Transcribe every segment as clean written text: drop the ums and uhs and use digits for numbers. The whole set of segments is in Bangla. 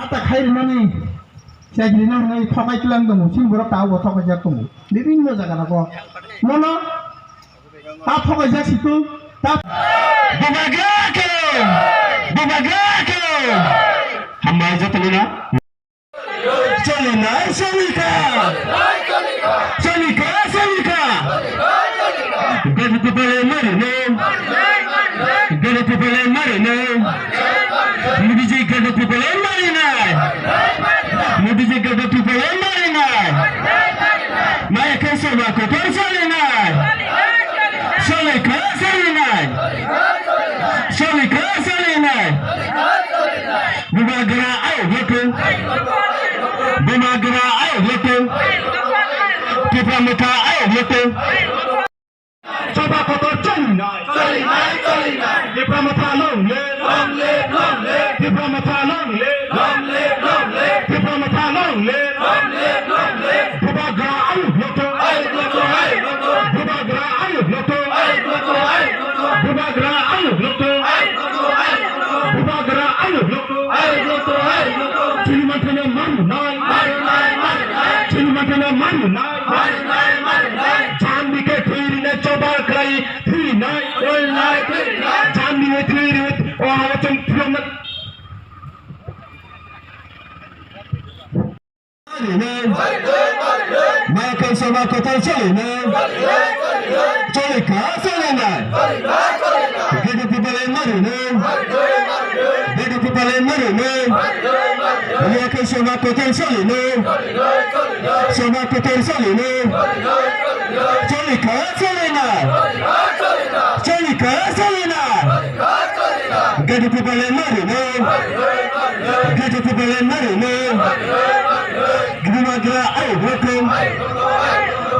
आता खाइरमानि जायगिरिनो हनै थगायख्लां दङ सिंबुरा ताव थगायजा दङ बिभिन्न जायगानाव मनो ता थगायजासितु ता बुबागाको हामबाय जातलिना चलिना चलिका गड पिपले मरने मुझे गड पिपले मरना मुझे गड पिपले मरना मैं कैसे बाको पर चलना चलिका बुबागरा आयो बेटो पिपरामता आयो बेटो coba kotor cenggai Dipramata long live Dipramata long live Bubagra ayo loto Chilimatana manu nai Jandi ke thiri ne coba krai thiri nai Jandi ne thiri oh macam thiramat Makan sama kotor cili ka nai Hidup pipale maru Makan sama kotor cili Cholika Salina Gadu pipale maru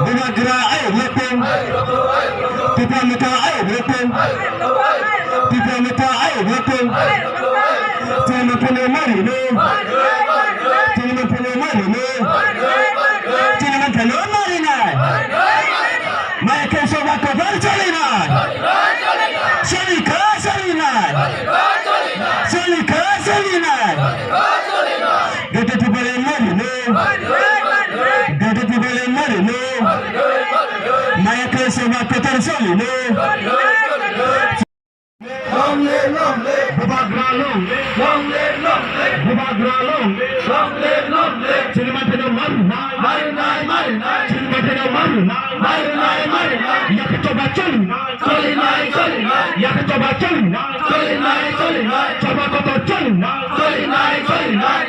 Bumagra ayo lokum Pipramata ayo lokum Tinamapane maru मैं कैसे बात कर चलेना चलिका गटे पिपले मरने मैं कैसे बात कर चलेना long live Bubagra long live Chilimatana maru Yakatoba cholina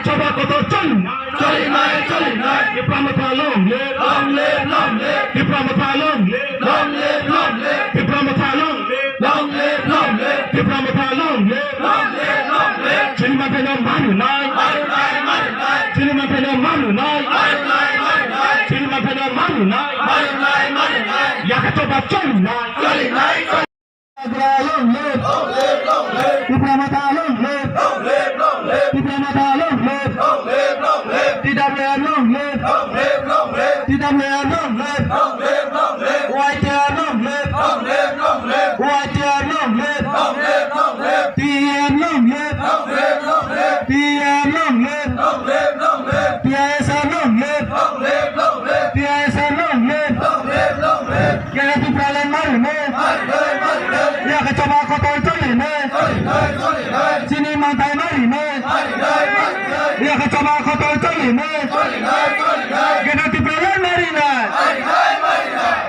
Choba kotor cholina Dipramata long live Dipramata long live Chilimatana maru nai Yakatoba cholina long live Dipramata long live TWR long live YTR long live TM long live PISR long live Kaya pipalan maru Ya kecoba kotor cholina Sini mantai mari Ya kecoba kotor cholina Kena pipalan mari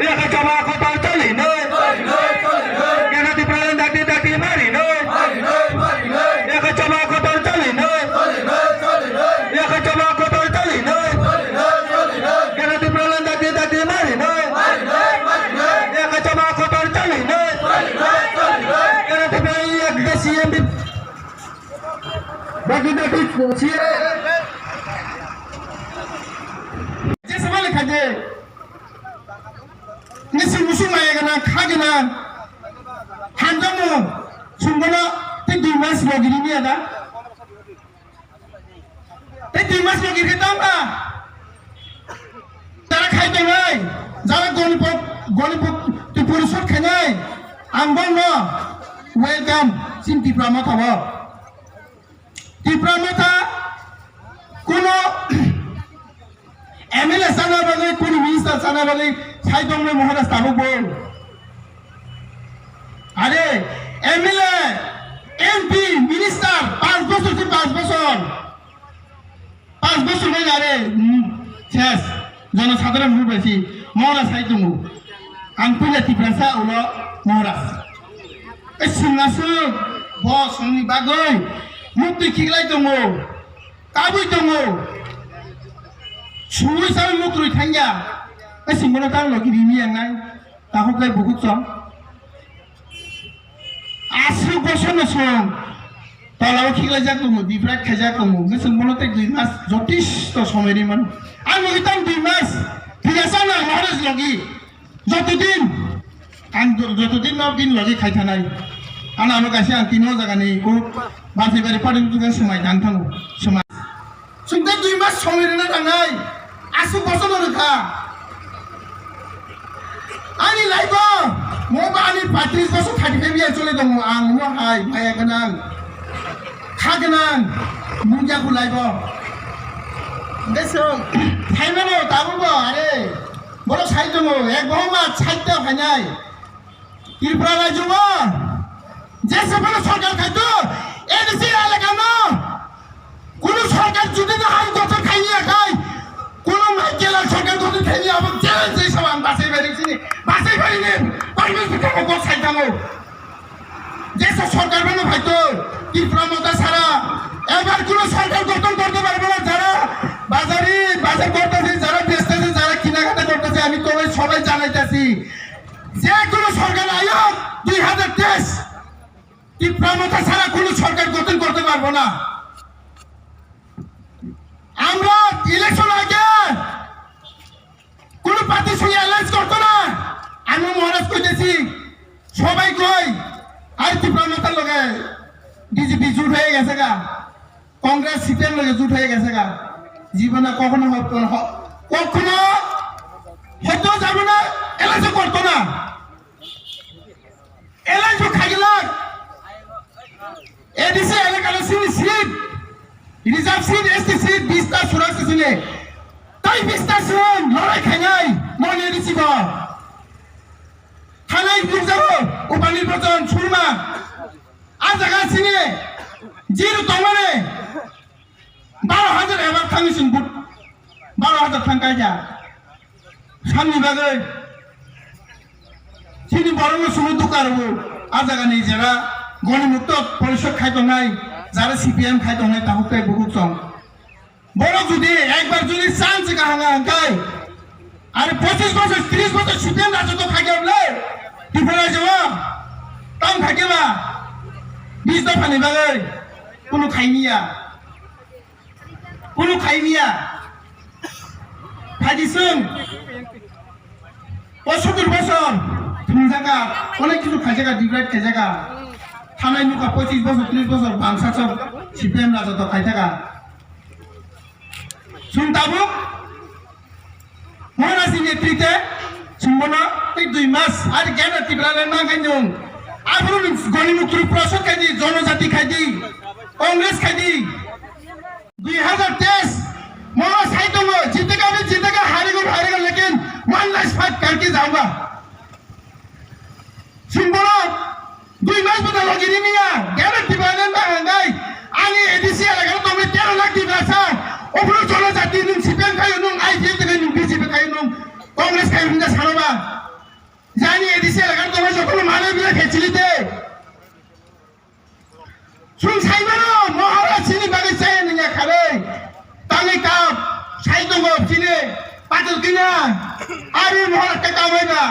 Ya kecoba kotor cholina Kena pipalan daki mari Ya kecoba kotor cholina Ya kecoba kotor cholina Kena pipalan daki mari Ya kecoba kotor cholina Kena pipalan yak desiam bagi sia Jesabale kaje Nisi musumaya gana khagina hanjamu sunggono te dimas logiri ni ada te dimas logiri kita apa tara khai dengai jara golipot tu purisot khanai ambon no welcome sim diploma thawa আনা বলে সাইদং মহারাজ তাবো বল আরে এমএলএ এমপি মিনিস্টার 5 বছর কি 5 বছর 5 বছর হয়ে আরে শেষ জনসাধারণ ভুল বেশি মহারাজ সাইদং আং পুলে টিপ্রাসা উলো মহারাজ এই সিংহাসন বস নি বাগৈ মুক্তি খিগলাই দङ কাবুই দङ সুই সাবে মুক্তি থাঙ্গা এই সিংহনো তার লগি রিমি আনাই তাহলে বহুত সম 80 বছর সম তলাও খিগলাই যাক দङ দিফ্রাক খাজা দङ গোসম মনতে 2 মাস যথেষ্ট সময় মান আং লগিতাম 2 মাস ঠিকাছে না মহারাজ লগি যতদিন আং যতদিন দিন লগি খাই থানাই আনা আমি কাছে আং তিনো জায়গা নেই ও বাসে বাড়ি পাড়ি দুজন সময় জান থাঙ্গো সময় শুনতে 2 মাস সময় না থাঙ্গাই 80 বছর রখা আনি লাইব মোবা আনি 35 বছর 35 ইয়ার চলে দङ আং মো হাই ভাইয়া গনাং খাগনাং মুজাকু লাইব দেসং ফাইনালো তাবো আরে বড় সাই দङ এক বহমা সাইতে ফাইনাই ত্রিপুরা রাজ্য যে সফল সরকার খাইতো এডিসি এলাকা না কোন সরকার যদি না হাই কথা খাইয়া খাই কোন মাইকেল সরকার যদি খাইয়া আবার চ্যালেঞ্জ এই সব বাসে বেরিয়েছি বাসে বেরিয়ে পারমিট থেকে কো সাইতামো যে সরকার বানো ভাইতো ত্রিপুরা মতা সারা এবার কোন সরকার গঠন করতে পারবে না যারা বাজার করতেছে যারা বেচতেছে যারা কিনাকাটা করতেছে আমি তো সবাই জানাইতেছি যে কোন সরকার আয়োগ 2023 ত্রিপুরা মতা সারা কোন সরকার গঠন করতে পারবো না আমরা ইলেকশন আগে কোন পার্টির সঙ্গে অ্যালায়েন্স করতো না আমি মহারাজ কইতেছি সবাই কই আর ত্রিপুরা মতার লগে বিজেপি জুট হয়ে গেছে গা কংগ্রেস সিপিএম লগে জুট হয়ে গেছে গা জীবনে কখনো হয়তো যাবে না এলাইন্স করতো না এলাইন্স খাইল এডিসি এলাকার seat reserve seat ST seat 20টা সুরাসি ছিলে তাই 20টা সিট লড়াই খাইনাই মনে দিছিব থানায় বুঝাবো উপনির্বাচন সুরমা আজ জায়গা সিনে জিরো তমানে 12,000 এবার থামিছেন 12,000 থাঙ্কাই যা সামনে বাগে সিনি বড় সমুদ্র কারবো আজ জায়গা নেই যারা গণমুক্ত পরিষদ খাইতো নাই যারা সিপিএম খাইতো নাই তাহলে বহুত সং বড় যদি একবার যদি চান্স গাহাঙ্গা হাঙ্কাই আর 25 বছর 30 বছর সিপিএম রাজত্ব খাইকে বলে ত্রিপুরা যাওয়া তাম খাইকে বা 20 দফা নিবাগে কোনো খাইনিয়া খাইদিছুন 75 বছর জায়গা অনেক কিছু খাইজাগা ডিভাইড খাইজাগা থানায় নুকা 25 বছর 30 বছর বাংসা সব সিপিএম রাজত্ব খাই থাকা শুনতাবো মহারাজের নেতৃত্বে শুনবনা এই 2 মাস আর জ্ঞান ত্রিপুরালে না খাইনং আবার গণিমুক্ত প্রশাসন খাইদি জনজাতি খাইদি কংগ্রেস খাইদি 2023 মহারাজ সাইতম जीतेगा हारेगा लेकिन 1 लाख फाइट करके जाऊंगा सुनबोलो 2 मास बता लगी निया ग्यारंटी बाने ना हंगाई आनी एडीसी लगा तो मैं 13 लाख की भाषा ओपरो चलो जाती नुं सीपीएम खायो नुं आईपीएम ते नुं बीजेपी खायो नुं कांग्रेस खायो नुं सारोबा जानी एडीसी लगा तो मैं সকল মানে বিলে ফেসিলিটি सुन साइबानो महाराज सिनी बागे चाय निया खारे तांगे काप साइदंगो सिने पातल किना आरि महाराज का कामैबा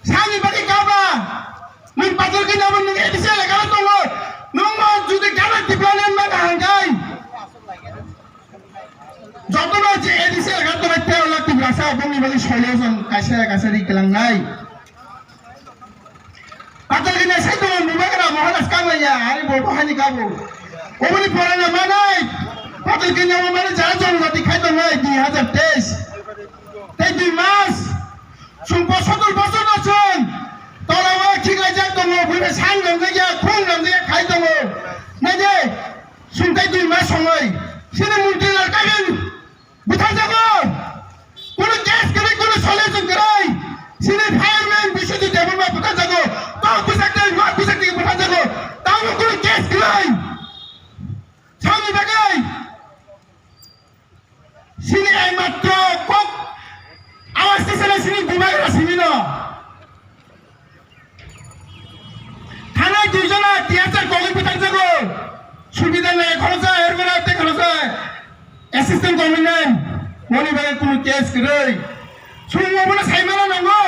सानि बागे काबा नुं पातल किना नुं एडीसी लगा तो नुं जुदि ग्यारंटी प्लान मा हांगाय যতবার যে এডিসি লगा তো 13 লাখ ভাষা বঙ্গি বাগে সলিউশন কাছারি কেলাংনাই পাতল কিনা সাইদंगो নুবাগরা মহারাজ কামাইয়া আরি বলবো হানি কাবো ওবনি পড়ানা মানাই পাতল কিনা মানে যারা জনজাতি খাইতো নাই 2023 তাই 2 মাস সুম্প 70 বছর আছেন তলাওয়া ঠিকলাই যাকদंगो বুঝে সাংগম গিয়া খুংগম গিয়া খাইদंगो না যে সুনতাই 2 মাস সময় সিনে মন্ত্রী লাগাবেন বুঝা যাবো solution kerai sini fireman bisa di develop bukan jago tau bisa bukan jago tahu kau case kerai sami bagai sini ay matro kok awas sini bumagra sini no থানায় দুইজনা টিয়াচার কলেজ কোথায় যাবো সুবিধা নেই খরচ হয় এর বেড়াতে খরচ হয় অ্যাসিস্ট্যান্ট গভর্নমেন্ট মনিবারের কোনো কেস করে শুনবো বলে সাইমানা নাঙ্গো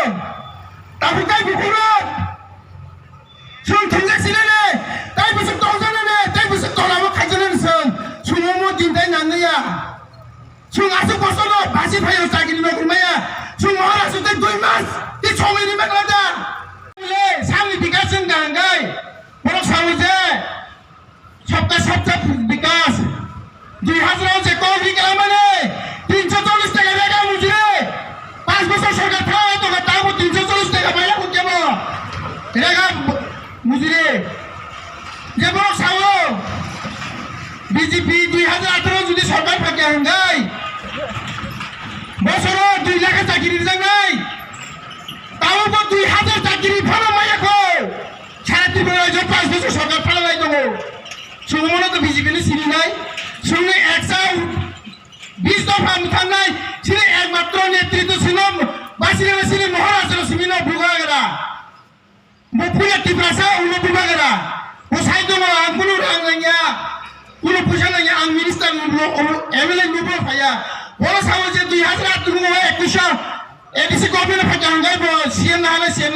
তারপর তাই বুকুরত শুন থঞ্জা ছিলেনে তাই বসে তলজানে তাই বসে তলাবো খাইজনে শুন শুনবো দিনটাই নাঙ্গিয়া শুন আসো বসলো বাসি ভাইও চাকরি নকুরমায়া শুন মহার আসতে 2 মাস তি ছমিনি মেঘলাদা সামনে বিকাশ গাঙ্গাই বড় সামুজে সপ্তাহ বিকাশ 2000 যে কম বিকাশ মানে 340 টাকা বেগা মুজরে 5 বছর সরকার থাকা তো তাও 340 টাকা পাইলা কেন রেগা মুজরে যে বড় সামু বিজেপি 2018 যদি সরকার ফাঁকে গাঙ্গাই বছর 2 লাখ চাকরি জানাই তাও 2000 চাকরি ভালো মাইয়াকো সারা ত্রিপুরা 5 বছর সরকার ফালা নাই দেবো সুমন তো বিজেপি চিনি নাই শুনে 120 দফা মুথান নাই ছিল একমাত্র নেতৃত্ব ছিল বাসিরা ছিল মহারাষ্ট্র সিমিনো বুগাগরা মুপুয়া ত্রিপুরা উনো বুগাগরা ও সাইতো আঙ্গুলো রাঙ্গাইয়া কোনো পয়সা নাই আং মিনিস্টার এমএলএ নুবো ফায়া বড় সামজে 2021 এডিসি গভর্নমেন্ট ফাঁকা হাঙ্গাই সিএম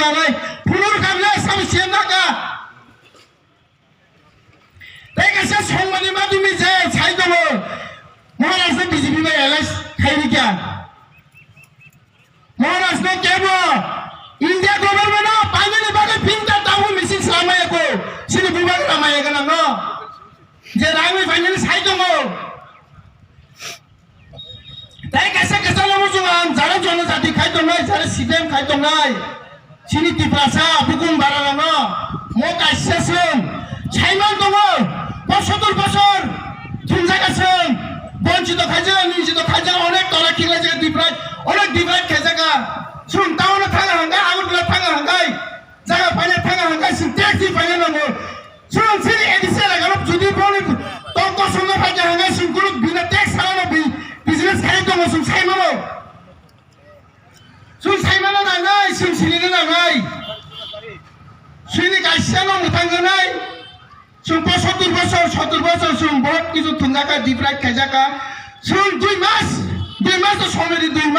না নাই পুরোর কামলে সব সিএম নাকা তাই কাছে সংবাদের মাধ্যমে যে ছাই দেবো মহারাষ্ট্র বিজেপি বা এলএস খাইনি কেন মহারাষ্ট্র কেব ইন্ডিয়া গভর্নমেন্ট পাইনি বাগে ফিনটা দামু মেশিন সামায়াকো সিনি বিভাগ রামায়াগা না যে রামি ফাইনালি ছাই দেবো তাই কাছে নামো জোগান যারা জনজাতি খাইতো নাই যারা সিপিএম খাইতো নাই সিনি ত্রিপুরা বুকুম বাড়ানো মো কাইসাসন ছাইমান দङ 75 বছর থুনজাগাসন বঞ্চিত খাইজা অনেক তলা খিলা জায়গা ত্রিপুরা অনেক ডিভাইড খাইজাগা শুন টাউনে থাকা হাঙ্গাই আগরতলা থাকা হাঙ্গাই জায়গা ফাইনা থাকা হাঙ্গাই সিন ট্যাক্সি ফাইনা নামো শুন সিনি এডিসি লাগানো যদি বলে তঙ্ক সঙ্গে ফাইজা হাঙ্গাই শুন কোনো বিনা ট্যাক্স হারানো বিজনেস খাই দङ শুন সাইমানো শুন সাইমানো নাঙ্গাই শুন সিনিনো নাঙ্গাই শুনি গাইসানো মুথাঙ্গনাই শুন 70 বছর শুন বহুত কিছু থুঙ্গাকা ডিপ্রাইট খাইজাকা শুন 2 মাস তো সময় 2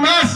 মাস